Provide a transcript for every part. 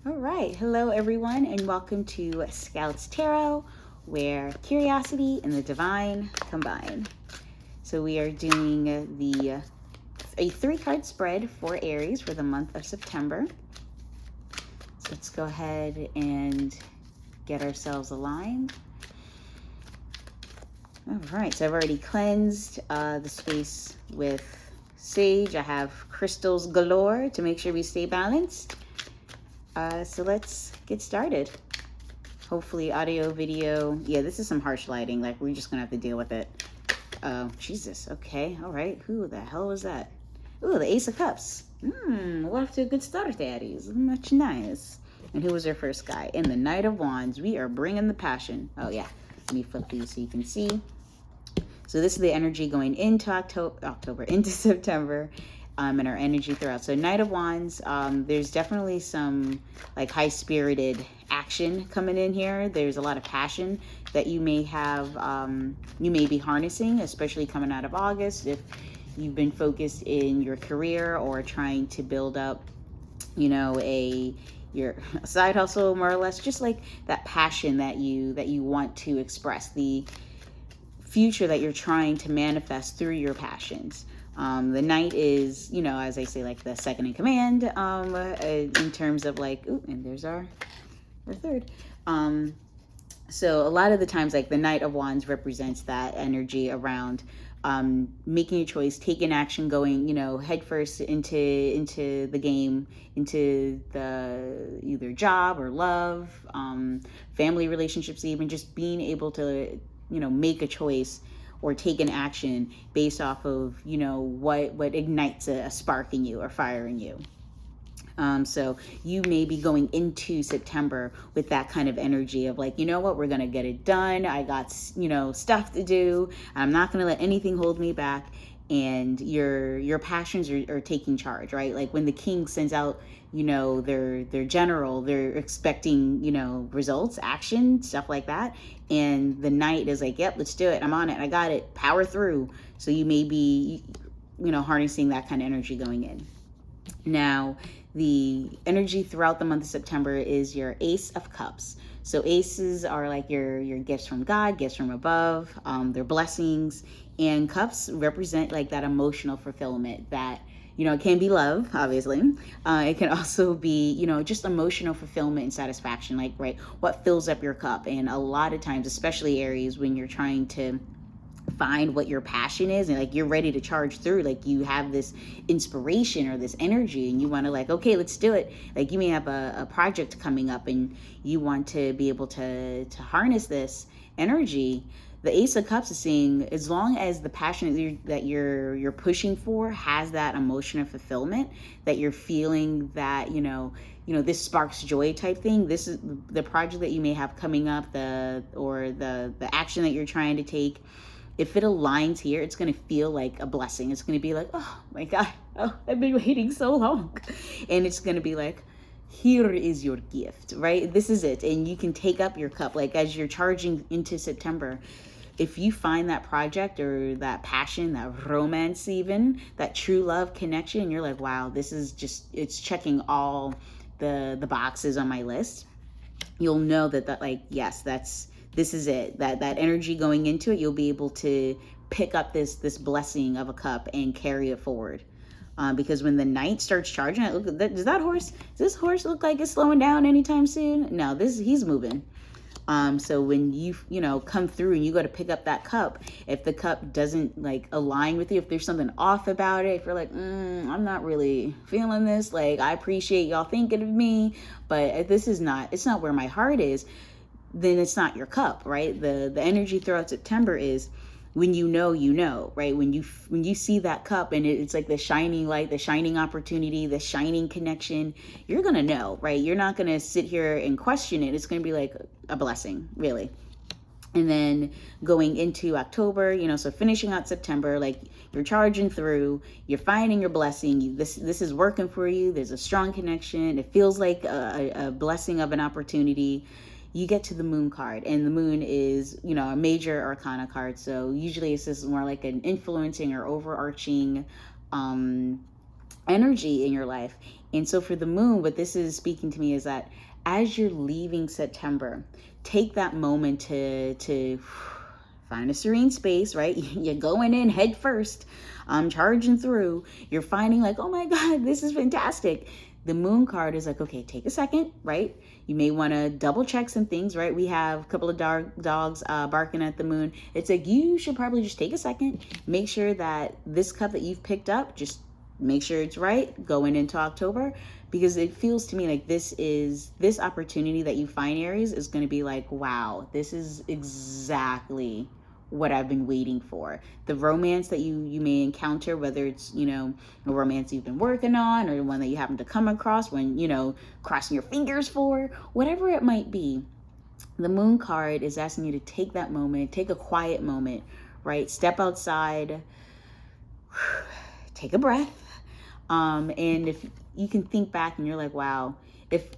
All right, hello everyone, and welcome to Scouts Tarot, where curiosity and the divine combine. So we are doing a 3-card spread for Aries for the month of September. So let's go ahead and get ourselves aligned. All right, so I've already cleansed the space with sage. I have crystals galore to make sure we stay balanced. So let's get started. Hopefully audio, video. Yeah, this is some harsh lighting. Like, we're just gonna have to deal with it. Jesus. Okay. All right. Who the hell was that? Ooh, the Ace of Cups. We're off to a good start, Daddies. Much nice. And who was our first guy? In the Knight of Wands, we are bringing the passion. Oh, yeah. Let me flip these so you can see. So this is the energy going into October, into September. And our energy throughout. So Knight of Wands, there's definitely some like high-spirited action coming in here. There's a lot of passion that you may have, you may be harnessing, especially coming out of August. If you've been focused in your career or trying to build up, you know, your side hustle, more or less, just like that passion that you want to express, the future that you're trying to manifest through your passions. The Knight is, you know, as I say, like the second in command, in terms of like, ooh, and there's our third. So a lot of the times, like the Knight of Wands represents that energy around making a choice, taking action, going, you know, headfirst into the game, into the either job or love, family relationships, even just being able to, you know, make a choice or take an action based off of, you know, what ignites a spark in you or fire in you. So you may be going into September with that kind of energy of like, you know what, we're going to get it done. I got, you know, stuff to do. I'm not going to let anything hold me back. And your passions are taking charge, right? Like when the king sends out, you know, their general, they're expecting, you know, results, action, stuff like that. And the Knight is like, yep, let's do it. I'm on it. I got it. Power through. So you may be, you know, harnessing that kind of energy going in. Now, the energy throughout the month of September is your Ace of Cups. So aces are like your gifts from God, gifts from above, they're blessings. And cups represent like that emotional fulfillment that, you know, it can be love, obviously. It can also be, you know, just emotional fulfillment and satisfaction, like, right, what fills up your cup. And a lot of times, especially Aries, when you're trying to find what your passion is and like you're ready to charge through, like you have this inspiration or this energy and you want to like, okay, let's do it. Like you may have a project coming up and you want to be able to harness this energy. The Ace of Cups is saying, as long as the passion that you're pushing for has that emotional fulfillment, that you're feeling that, you know, this sparks joy type thing. This is the project that you may have coming up, the action that you're trying to take. If it aligns here, it's going to feel like a blessing. It's going to be like, oh my God, oh, I've been waiting so long. And it's going to be like, here is your gift, right? This is it. And you can take up your cup. Like as you're charging into September, if you find that project or that passion, that romance, even that true love connection, and you're like, wow, this is just, it's checking all the boxes on my list. You'll know that like, yes, this is it. That energy going into it, you'll be able to pick up this blessing of a cup and carry it forward. Because when the Knight starts charging, does this horse look like it's slowing down anytime soon? No, he's moving. So when you know, come through and you go to pick up that cup, if the cup doesn't like align with you, if there's something off about it, if you're like, I'm not really feeling this, like I appreciate y'all thinking of me, but it's not where my heart is, then it's not your cup, right? The energy throughout September is when you know, right? When you see that cup and it's like the shining light, the shining opportunity, the shining connection, you're going to know, right? You're not going to sit here and question it. It's going to be like a blessing, really. And then going into October, you know, so finishing out September, like you're charging through, you're finding your blessing. This is working for you. There's a strong connection. It feels like a blessing of an opportunity. You get to the Moon card, and the Moon is, you know, a major arcana card. So usually it's just more like an influencing or overarching energy in your life. And so for the moon, what this is speaking to me is that as you're leaving September, take that moment to find a serene space, right? You're going in head first, charging through. You're finding like, oh my God, this is fantastic. The moon card is like, okay, take a second, right? You may want to double check some things, right? We have a couple of dogs barking at the moon. It's like, you should probably just take a second, make sure that this cup that you've picked up, just make sure it's right going into October, because it feels to me like this opportunity that you find, Aries, is going to be like, wow, this is exactly what I've been waiting for. The romance that you may encounter, whether it's, a romance you've been working on or one that you happen to come across when, crossing your fingers for, whatever it might be. The moon card is asking you to take that moment, take a quiet moment, right? Step outside, take a breath. And if you can think back and you're like, wow,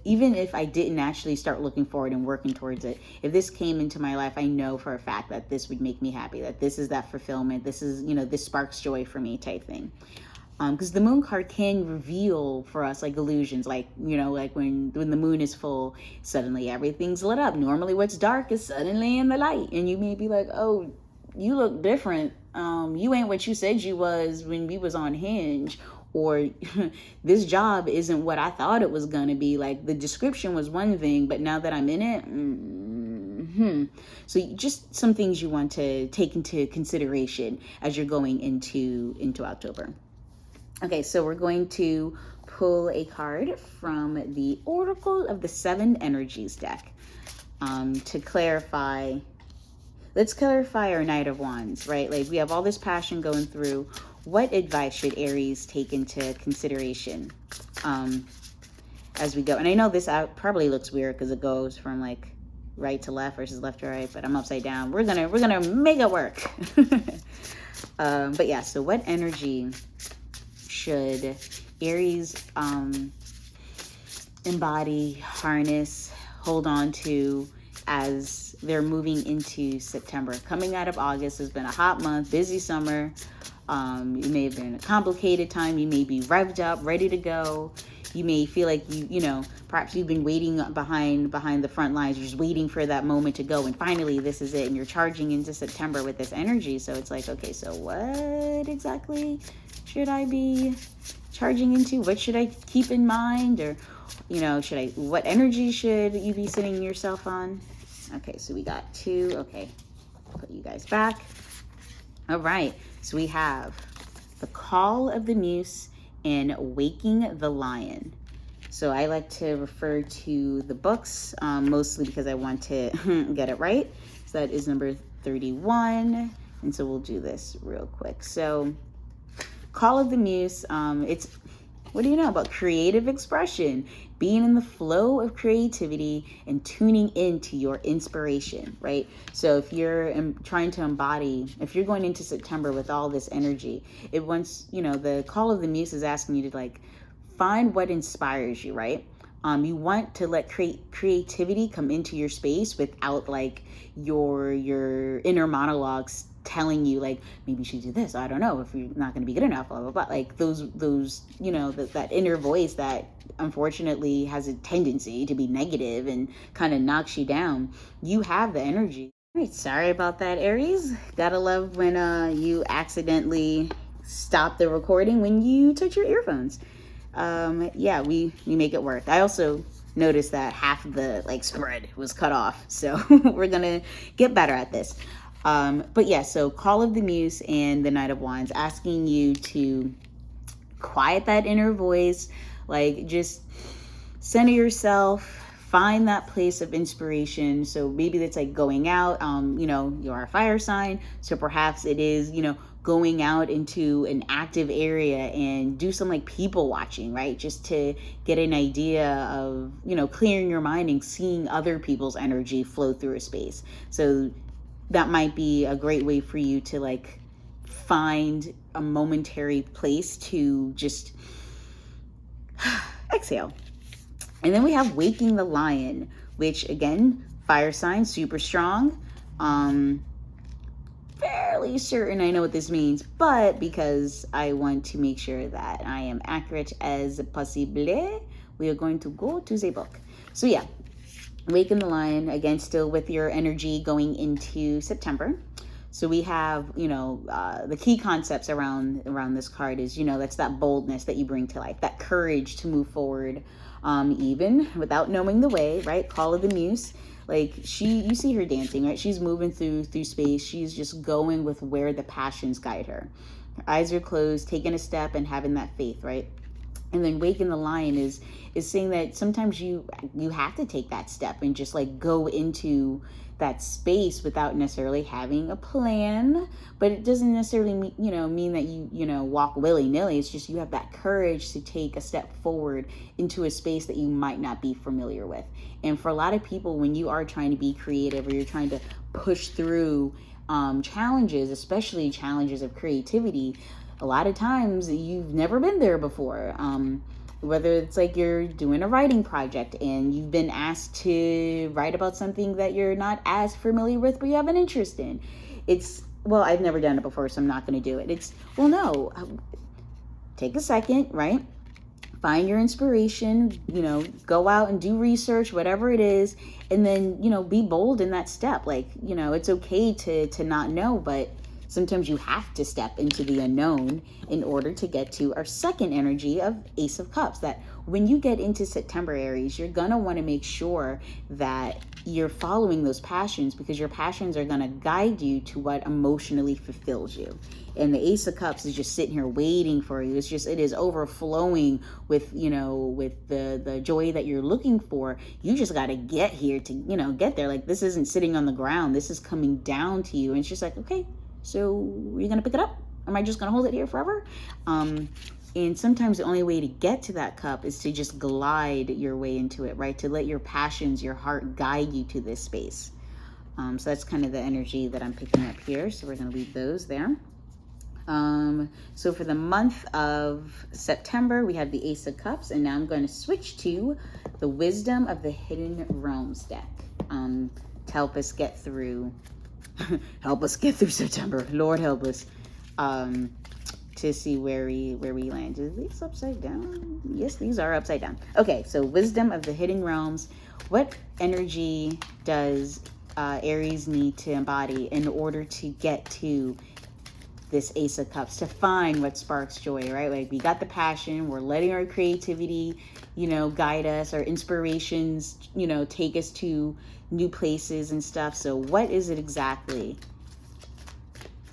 even if I didn't actually start looking forward and working towards it, if this came into my life, I know for a fact that this would make me happy, that this is that fulfillment, this is, this sparks joy for me type thing. Because the moon card can reveal for us like illusions, like, like when the moon is full, suddenly everything's lit up. Normally what's dark is suddenly in the light. And you may be like, oh, you look different. You ain't what you said you was when we was on Hinge. Or this job isn't what I thought it was going to be. Like the description was one thing, but now that I'm in it, So just some things you want to take into consideration as you're going into October. Okay, so we're going to pull a card from the Oracle of the Seven Energies deck to clarify. Let's clarify our Knight of Wands, right? Like we have all this passion going through. What advice should Aries take into consideration as we go? And I know this probably looks weird because it goes from like right to left versus left to right, but I'm upside down. We're gonna make it work. But yeah, so what energy should Aries embody, harness, hold on to as they're moving into September? Coming out of August has been a hot month, busy summer. It may have been a complicated time. You may be revved up, ready to go. You may feel like perhaps you've been waiting behind the front lines. You're just waiting for that moment to go. And finally, this is it. And you're charging into September with this energy. So it's like, okay, so what exactly should I be charging into? What should I keep in mind? Or, what energy should you be sitting yourself on? Okay, so we got two. Okay, put you guys back. All right, so we have the Call of the Muse and Waking the Lion. So I like to refer to the books, mostly because I want to get it right. So that is number 31. And so we'll do this real quick. So Call of the Muse, what do you know about creative expression? Being in the flow of creativity and tuning into your inspiration, right? So if you're trying to embody, if you're going into September with all this energy, the Call of the Muse is asking you to like find what inspires you, right? You want to let creativity come into your space without like your inner monologues telling you like, maybe you should do this. I don't know if you're not going to be good enough, blah, blah, blah. Like those, that inner voice that unfortunately has a tendency to be negative and kind of knocks you down. You have the energy. All right, sorry about that, Aries. Gotta love when you accidentally stop the recording when you touch your earphones. Yeah, we make it work. I also noticed that half of the like spread was cut off. So we're gonna get better at this. But yeah, so Call of the Muse and the Knight of Wands asking you to quiet that inner voice, like just center yourself, find that place of inspiration. So maybe that's like going out, you're a fire sign. So perhaps it is, going out into an active area and do some like people watching, right? Just to get an idea of, clearing your mind and seeing other people's energy flow through a space. So that might be a great way for you to like find a momentary place to just exhale. And then we have Waking the Lion, which again, fire sign, super strong, fairly certain I know what this means, but because I want to make sure that I am accurate as possible, we are going to go to the book. So yeah, Waken the Lion, again, still with your energy going into September. So we have, the key concepts around this card is, that's that boldness that you bring to life, that courage to move forward, even without knowing the way, right? Call of the Muse. Like you see her dancing, right? She's moving through space. She's just going with where the passions guide her. Her eyes are closed, taking a step and having that faith, right? And then Waken the Lion is saying that sometimes you have to take that step and just like go into that space without necessarily having a plan. But it doesn't necessarily mean that you walk willy-nilly. It's just you have that courage to take a step forward into a space that you might not be familiar with. And for a lot of people, when you are trying to be creative or you're trying to push through challenges, especially challenges of creativity, a lot of times you've never been there before. Whether it's like you're doing a writing project and you've been asked to write about something that you're not as familiar with, but you have an interest in. It's, well, I've never done it before, so I'm not going to do it. It's, well, no, take a second, right? Find your inspiration, go out and do research, whatever it is, and then, be bold in that step. Like, it's okay to not know, but sometimes you have to step into the unknown in order to get to our second energy of Ace of Cups. That when you get into September, Aries, you're going to want to make sure that you're following those passions, because your passions are going to guide you to what emotionally fulfills you. And the Ace of Cups is just sitting here waiting for you. It is overflowing with, with the joy that you're looking for. You just got to get here to, get there. Like, this isn't sitting on the ground. This is coming down to you. And it's just like, okay, so are you going to pick it up? Am I just going to hold it here forever? And sometimes the only way to get to that cup is to just glide your way into it, right? To let your passions, your heart guide you to this space. So that's kind of the energy that I'm picking up here. So we're going to leave those there. So for the month of September, we have the Ace of Cups. And now I'm going to switch to the Wisdom of the Hidden Realms deck to help us get through September. Lord help us. To see where we land. Is these upside down? Yes, these are upside down. Okay, so Wisdom of the Hidden Realms. What energy does Aries need to embody in order to get to this Ace of Cups, to find what sparks joy, right? Like, we got the passion, we're letting our creativity, guide us, our inspirations, take us to new places and stuff. So what is it exactly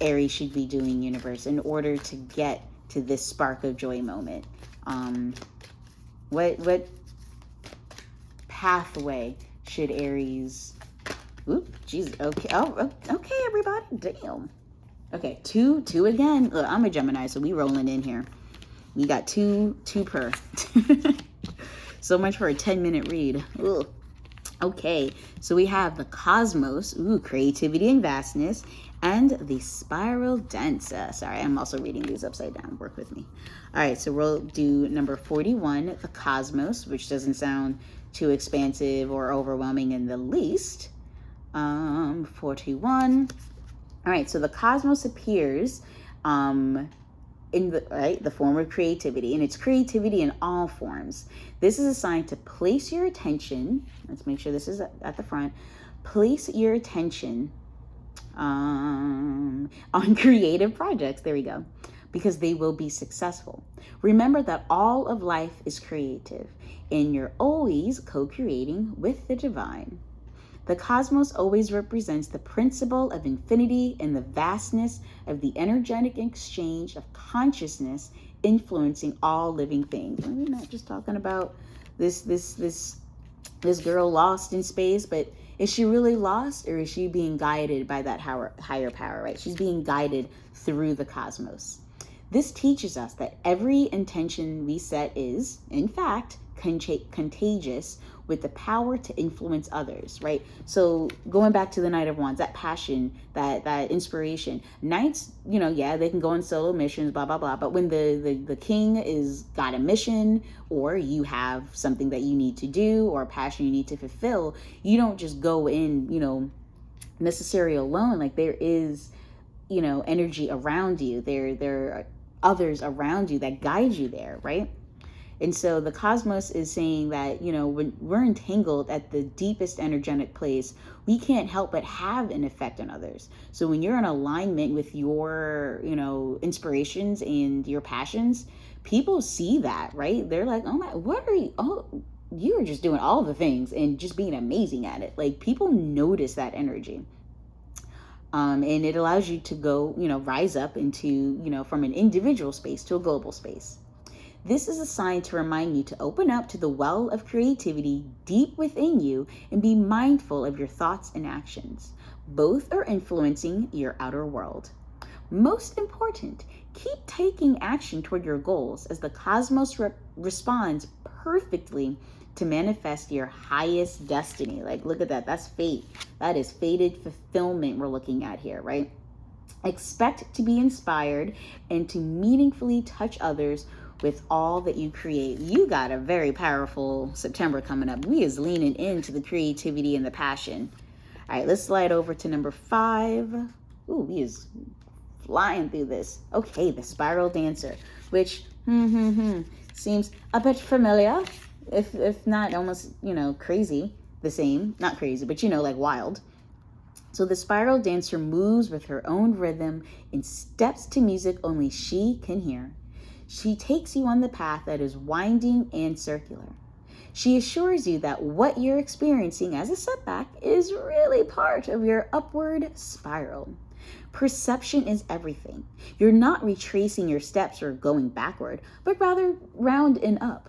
Aries should be doing, universe, in order to get to this spark of joy moment? What pathway should Aries? Oop, Jesus. Okay. Oh, okay, everybody. Damn. Okay, two again. Look, I'm a Gemini, so we rolling in here. We got two per. So much for a 10-minute read. Ugh. Okay, so we have the Cosmos, creativity and vastness, and the Spiral Dancer. Sorry, I'm also reading these upside down. Work with me. All right, so we'll do number 41, the Cosmos, which doesn't sound too expansive or overwhelming in the least. 41. All right, so the Cosmos appears in the form of creativity, and it's creativity in all forms. This is a sign to place your attention. Let's make sure this is at the front. Place your attention on creative projects. There we go. Because they will be successful. Remember that all of life is creative, and you're always co-creating with the divine. The cosmos always represents the principle of infinity and the vastness of the energetic exchange of consciousness influencing all living things. And we're not just talking about this girl lost in space, but is she really lost, or is she being guided by that higher power, right? She's being guided through the cosmos. This teaches us that every intention we set is, in fact, contagious with the power to influence others, right? So going back to the Knight of Wands, that passion, that inspiration. Knights, they can go on solo missions, blah, blah, blah. But when the king is got a mission, or you have something that you need to do, or a passion you need to fulfill, you don't just go in, necessarily alone. Like, there is energy around you. There are others around you that guide you there, right? And so the cosmos is saying that, when we're entangled at the deepest energetic place, we can't help but have an effect on others. So when you're in alignment with your, inspirations and your passions, people see that, right? They're like, oh my, what are you? Oh, you are just doing all the things and just being amazing at it. Like, people notice that energy. And it allows you to go, rise up into, from an individual space to a global space. This is a sign to remind you to open up to the well of creativity deep within you and be mindful of your thoughts and actions. Both are influencing your outer world. Most important, keep taking action toward your goals as the cosmos responds perfectly to manifest your highest destiny. Like, look at that. That's fate. That is fated fulfillment we're looking at here, right? Expect to be inspired and to meaningfully touch others with all that you create. You got a very powerful September coming up. We is leaning into the creativity and the passion. All right, let's slide over to number 5. Ooh, we is flying through this. Okay, the spiral dancer, which seems a bit familiar, if not almost, crazy. The same, not crazy, but like wild. So the spiral dancer moves with her own rhythm and steps to music only she can hear. She takes you on the path that is winding and circular. She assures you that what you're experiencing as a setback is really part of your upward spiral. Perception is everything. You're not retracing your steps or going backward, but rather round and up.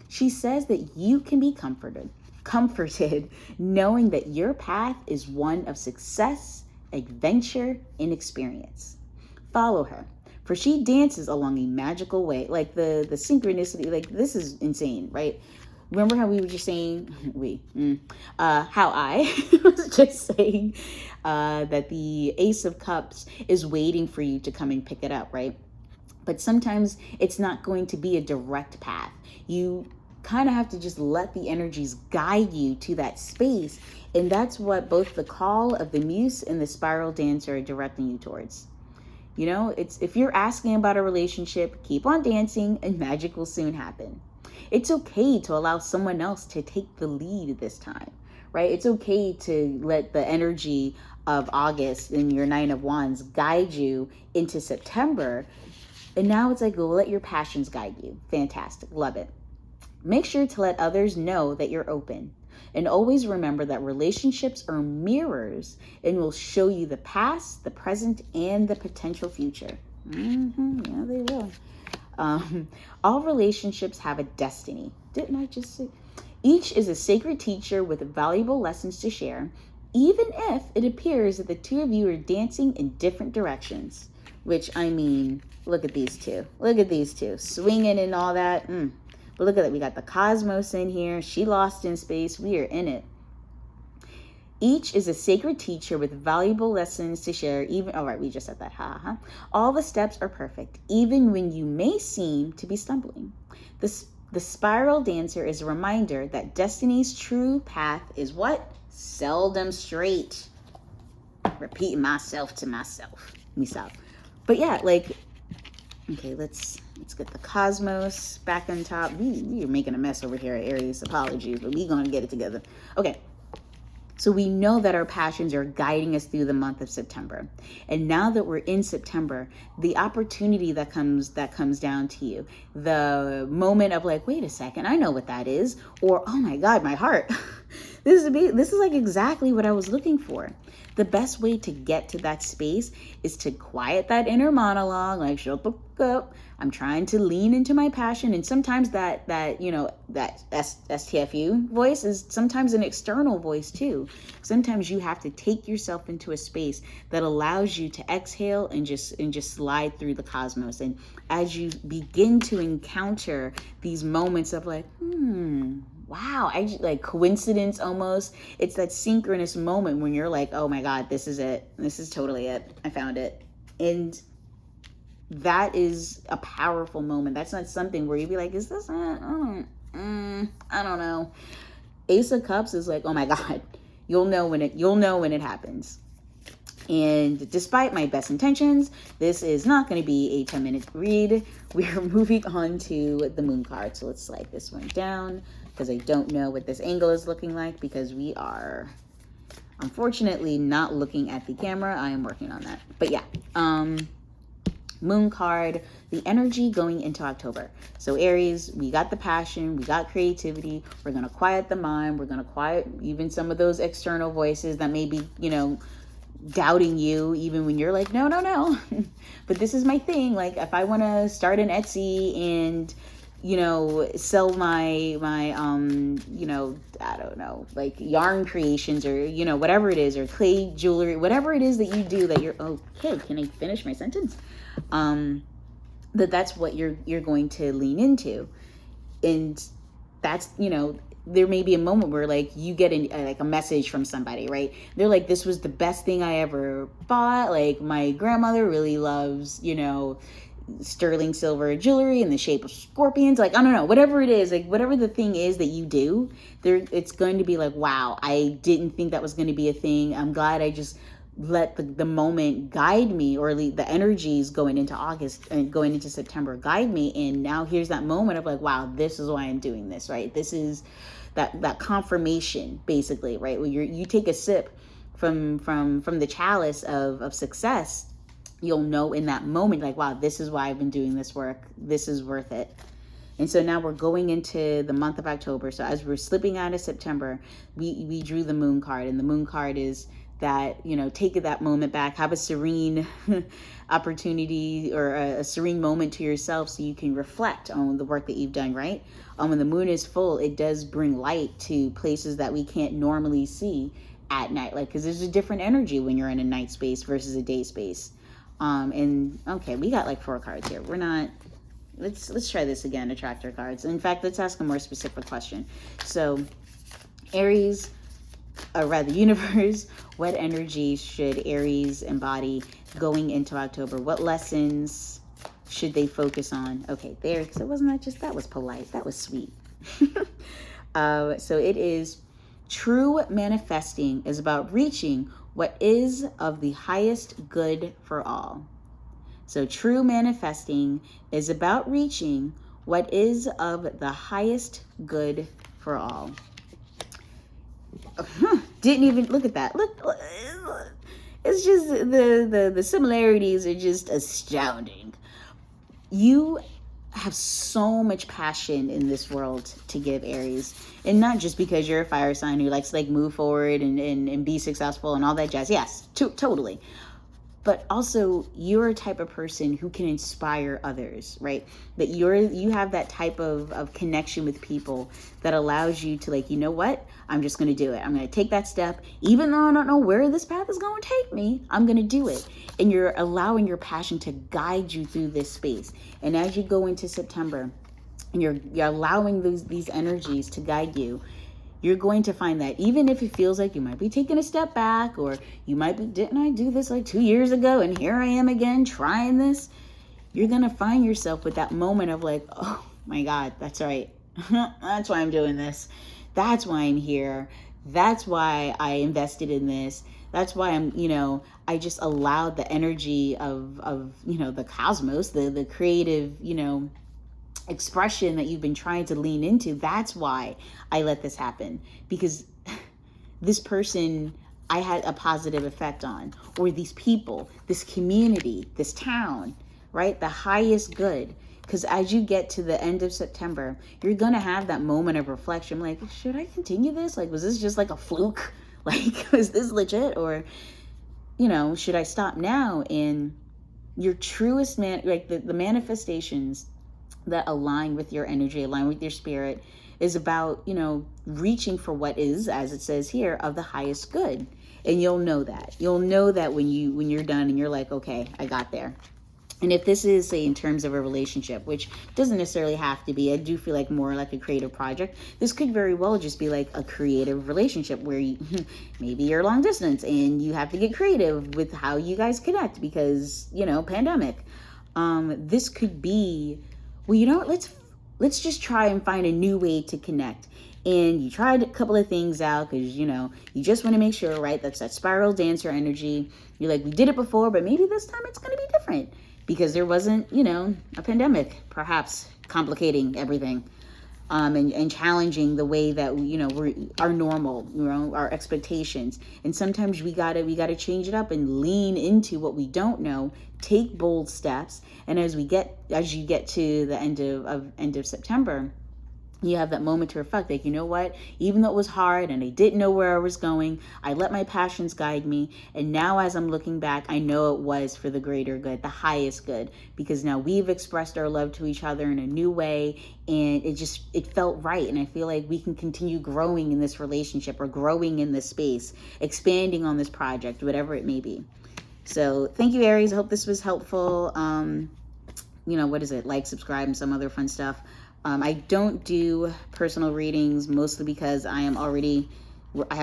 She says that you can be comforted, knowing that your path is one of success, adventure, and experience. Follow her, for she dances along a magical way. Like the synchronicity, like this is insane, right? Remember how we were just saying, how I was just saying that the Ace of Cups is waiting for you to come and pick it up, right? But sometimes it's not going to be a direct path. You kind of have to just let the energies guide you to that space. And that's what both the call of the Muse and the spiral dancer are directing you towards. It's if you're asking about a relationship, keep on dancing and magic will soon happen. It's okay to allow someone else to take the lead this time, right? It's okay to let the energy of August and your 9 of Wands guide you into September. And now it's like, let your passions guide you. Fantastic. Love it. Make sure to let others know that you're open. And always remember that relationships are mirrors and will show you the past, the present, and the potential future. Yeah, they will. All relationships have a destiny. Didn't I just say? Each is a sacred teacher with valuable lessons to share, even if it appears that the two of you are dancing in different directions. Which, I mean, look at these two. Look at these two. Swinging and all that. But look at that. We got the cosmos in here. She lost in space. We are in it. Each is a sacred teacher with valuable lessons to share. All right, we just said that. All the steps are perfect, even when you may seem to be stumbling. The spiral dancer is a reminder that destiny's true path is what? Seldom straight. Repeating myself to myself. But yeah, okay, let's get the cosmos back on top. We are making a mess over here at Aries. Apologies, but we're going to get it together. Okay. So we know that our passions are guiding us through the month of September. And now that we're in September, the opportunity that comes down to you, the moment of like, wait a second, I know what that is. Or, oh my God, my heart. This is like exactly what I was looking for. The best way to get to that space is to quiet that inner monologue, like, shut the fuck up. I'm trying to lean into my passion. And sometimes that STFU voice is sometimes an external voice too. Sometimes you have to take yourself into a space that allows you to exhale and just slide through the cosmos. And as you begin to encounter these moments of like, wow, like coincidence almost. It's that synchronous moment when you're like, oh my God, this is it. This is totally it. I found it. And that is a powerful moment. That's not something where you'd be like, is this, I don't know. Ace of Cups is like, oh my God, you'll know when it happens. And despite my best intentions, this is not going to be a 10-minute read. We're moving on to the moon card. So let's slide this one down because I don't know what this angle is looking like because we are unfortunately not looking at the camera. I am working on that. But yeah, moon card, the energy going into October. So Aries, we got the passion, we got creativity. We're going to quiet the mind. We're going to quiet even some of those external voices that may be, doubting you even when you're like, no. But this is my thing. Like if I want to start an Etsy and sell my I don't know, like yarn creations or whatever it is, or clay jewelry, whatever it is that you do that you're okay, can I finish my sentence? That's what you're going to lean into. And that's there may be a moment where like you get a message from somebody, right? They're like, this was the best thing I ever bought. Like my grandmother really loves, sterling silver jewelry in the shape of scorpions. Like, I don't know, whatever it is, like whatever the thing is that you do there, it's going to be like, wow, I didn't think that was going to be a thing. I'm glad I just let the moment guide me, or the energies going into August and going into September guide me. And now here's that moment of like, wow, this is why I'm doing this, right? This is that confirmation basically, right? When you take a sip from the chalice of success, you'll know in that moment, like, wow, this is why I've been doing this work. This is worth it. And so now we're going into the month of October. So as we're slipping out of September, we drew the moon card, and the moon card is that, take that moment back, have a serene opportunity or a serene moment to yourself so you can reflect on the work that you've done, right? When the moon is full, it does bring light to places that we can't normally see at night, like, because there's a different energy when you're in a night space versus a day space. And okay, we got like 4 cards here. We're not, let's try this again, attractor cards. In fact, let's ask a more specific question. So Aries, or rather universe, what energy should Aries embody going into October? What lessons should they focus on? Okay, there, because it wasn't that was polite, that was sweet. So it is true manifesting is about reaching what is of the highest good for all. So true manifesting is about reaching what is of the highest good for all. Didn't even look at that. Look, it's just the similarities are just astounding. You have so much passion in this world to give, Aries, and not just because you're a fire sign who likes to like move forward and be successful and all that jazz. Yes, totally. But also you're a type of person who can inspire others, right? That you have that type of connection with people that allows you to like, you know what? I'm just going to do it. I'm going to take that step. Even though I don't know where this path is going to take me, I'm going to do it. And you're allowing your passion to guide you through this space. And as you go into September and you're allowing these energies to guide you, you're going to find that even if it feels like you might be taking a step back, or you might be, didn't I do this like 2 years ago and here I am again trying this, you're going to find yourself with that moment of like, oh my God, that's right. That's why I'm doing this. That's why I'm here. That's why I invested in this. That's why I just allowed the energy of the cosmos, the creative, expression that you've been trying to lean into. That's why I let this happen, because this person I had a positive effect on, or these people, this community, this town, right? The highest good. Because as you get to the end of September, you're going to have that moment of reflection. Like, should I continue this? Like, was this just like a fluke? Like, was this legit? Or, should I stop now? And your truest the manifestations that align with your energy, align with your spirit, is about, reaching for what is, as it says here, of the highest good. And you'll know that. You'll know that when you're done and you're like, okay, I got there. And if this is, say, in terms of a relationship, which doesn't necessarily have to be, I do feel like more like a creative project. This could very well just be like a creative relationship where maybe you're long distance and you have to get creative with how you guys connect because, pandemic. This could be, well, let's just try and find a new way to connect. and you tried a couple of things out because, you know, you just want to make sure, right? That's that spiral dancer energy. You're like, we did it before, but maybe this time it's going to be different because there wasn't, you know, a pandemic perhaps complicating everything. And challenging the way that, you know, our normal, you know, our expectations. And sometimes we gotta change it up and lean into what we don't know, take bold steps. And as you get to the end of September, you have that moment to reflect, like, you know what, even though it was hard and I didn't know where I was going, I let my passions guide me. And now as I'm looking back, I know it was for the greater good, the highest good, because now we've expressed our love to each other in a new way, and it felt right. And I feel like we can continue growing in this relationship, or growing in this space, expanding on this project, whatever it may be. So thank you, Aries. I hope this was helpful. You know, what is it? Like, subscribe, and some other fun stuff. I don't do personal readings, mostly because I have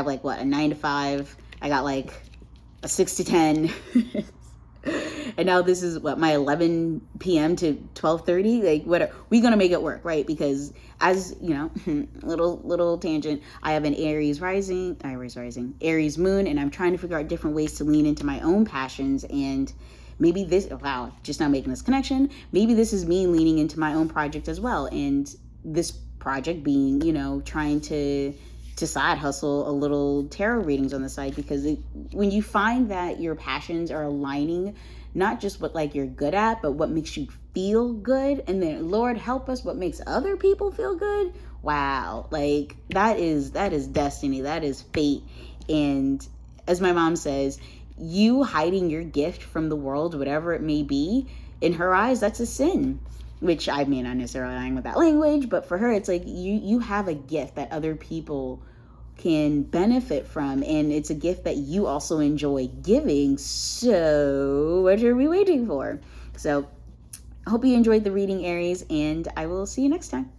like a 9 to 5. I got like a 6 to 10. And now this is my 11 p.m. to 12:30. Like, what we gonna make it work, right? Because, as you know, little tangent, I have an Aries moon, and I'm trying to figure out different ways to lean into my own passions. And maybe just now making this connection, maybe this is me leaning into my own project as well. And this project being, you know, trying to side hustle a little tarot readings on the side, because when you find that your passions are aligning, not just what like you're good at, but what makes you feel good, and then Lord help us, what makes other people feel good. Wow, like that is destiny, that is fate. And as my mom says, you hiding your gift from the world, whatever it may be, in her eyes, that's a sin. Which I may not necessarily align with that language, but for her, it's like you have a gift that other people can benefit from, and it's a gift that you also enjoy giving. So what are we waiting for? So I hope you enjoyed the reading, Aries, and I will see you next time.